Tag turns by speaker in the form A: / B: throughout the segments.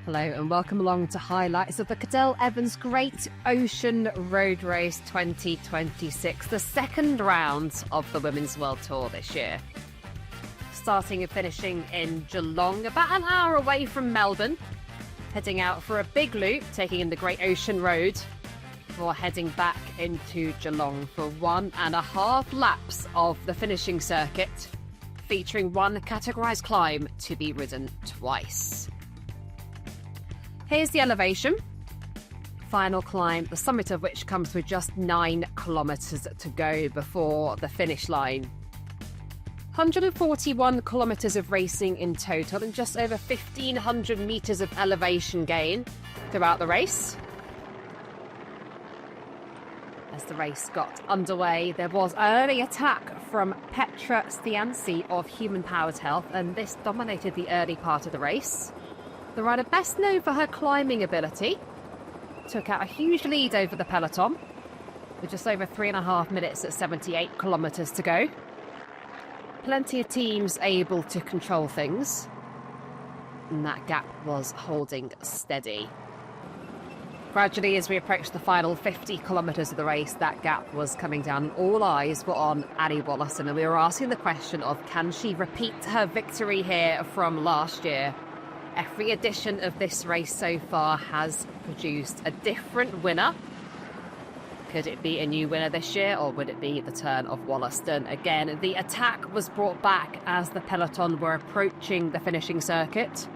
A: Hello and welcome along to highlights of the Cadel Evans Great Ocean Road Race 2026, the second round of the Women's World Tour this year. Starting and finishing in Geelong, about an hour away from Melbourne, heading out for a big loop, taking in the Great Ocean Road, before heading back into Geelong for 1.5 laps of the finishing circuit, featuring one categorised climb to be ridden twice. Here's the elevation. Final climb, the summit of which comes with just 9 kilometres to go before the finish line. 141 kilometres of racing in total and just over 1,500 metres of elevation gain throughout the race. As the race got underway, there was early attack from Petra Stianci of Human Powered Health, and this dominated the early part of the race. The rider, best known for her climbing ability, took out a huge lead over the peloton with just over 3.5 minutes at 78 kilometres to go. Plenty of teams able to control things, and that gap was holding steady. Gradually, as we approached the final 50 kilometres of the race, that gap was coming down. All eyes were on Ali Wollaston, and we were asking the question of, can she repeat her victory here from last year? Every edition of this race so far has produced a different winner. Could it be a new winner this year, or would it be the turn of Wollaston? Again, the attack was brought back as the peloton were approaching the finishing circuit.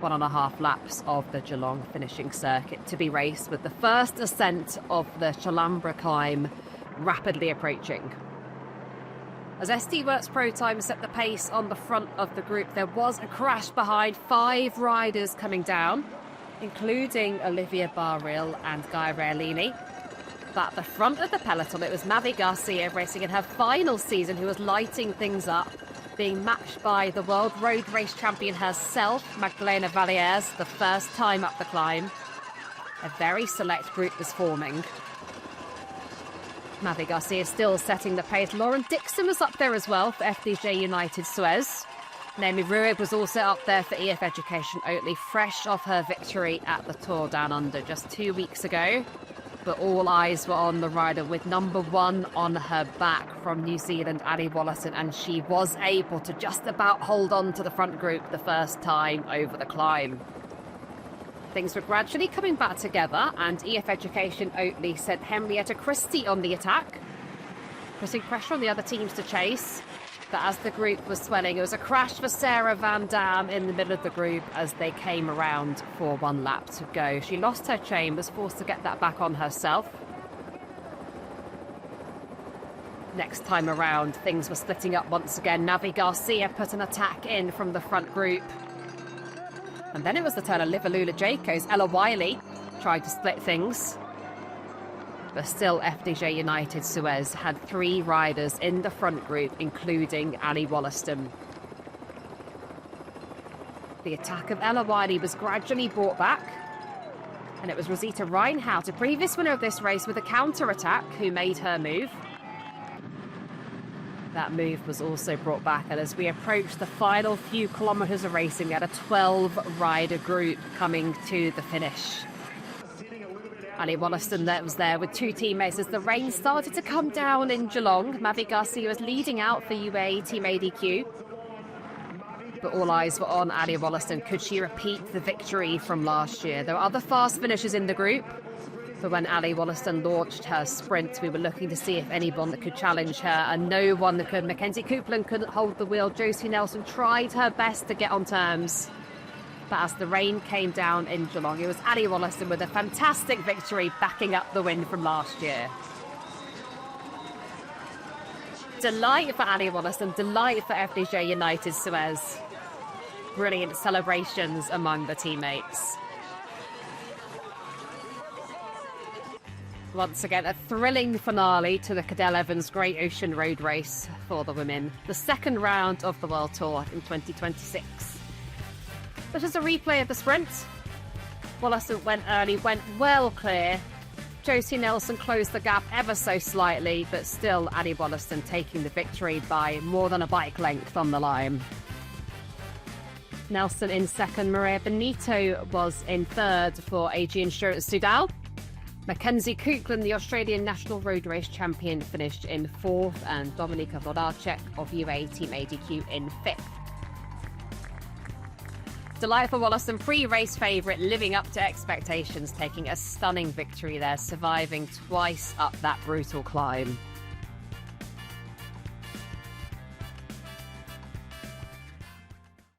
A: 1.5 laps of the Geelong finishing circuit to be raced, with the first ascent of the Chalambra climb rapidly approaching. As SD Works Pro Time set the pace on the front of the group, there was a crash behind 5 riders coming down, including Olivia Barril and Guy Raelini. But at the front of the peloton, it was Mavi Garcia racing in her final season who was lighting things up, being matched by the World Road Race Champion herself, Magdalena Vallières, the first time up the climb. A very select group was forming. Mavi Garcia still setting the pace. Lauren Dixon was up there as well for FDJ United Suez. Naomi Ruib was also up there for EF Education Oatly, fresh off her victory at the Tour Down Under just 2 weeks ago. But all eyes were on the rider with number 1 on her back from New Zealand, Ali Wollaston, and she was able to just about hold on to the front group the first time over the climb. Things were gradually coming back together, and EF Education Oatly sent Henrietta Christie on the attack, putting pressure on the other teams to chase. But as the group was swelling, it was a crash for Sarah Van Dam in the middle of the group as they came around for 1 lap to go. She lost her chain, was forced to get that back on herself. Next time around, things were splitting up once again. Mavi Garcia put an attack in from the front group. And then it was the turn of Livalula Jacobs. Ella Wiley tried to split things. But still, FDJ United Suez had 3 riders in the front group, including Ali Wollaston. The attack of Ella Wiley was gradually brought back. And it was Rosita Reinhardt, a previous winner of this race, with a counter-attack, who made her move. That move was also brought back, and as we approached the final few kilometres of racing, we had a 12-rider group coming to the finish. Ali Wollaston was there with 2 teammates as the rain started to come down in Geelong. Mavi Garcia was leading out for UAE Team ADQ. But all eyes were on Ali Wollaston. Could she repeat the victory from last year? There were other fast finishers in the group, but when Ali Wollaston launched her sprint, we were looking to see if anyone that could challenge her, and no one could. Mackenzie Copeland couldn't hold the wheel. Josie Nelson tried her best to get on terms. But as the rain came down in Geelong, it was Ali Wollaston with a fantastic victory backing up the win from last year. Delight for Ali Wollaston, delight for FDJ United Suez. Brilliant celebrations among the teammates. Once again, a thrilling finale to the Cadel Evans Great Ocean Road Race for the women. The second round of the World Tour in 2026. This is a replay of the sprint. Wollaston went early, went well clear. Josie Nelson closed the gap ever so slightly, but still Ali Wollaston taking the victory by more than a bike length on the line. Nelson in second. Maria Benito was in third for AG Insurance Soudal. Mackenzie Cookland, the Australian national road race champion, finished in fourth, and Dominika Wlodarczyk of UAE Team ADQ in fifth. Delightful Wollaston pre-race favourite, living up to expectations, taking a stunning victory there, surviving twice up that brutal climb.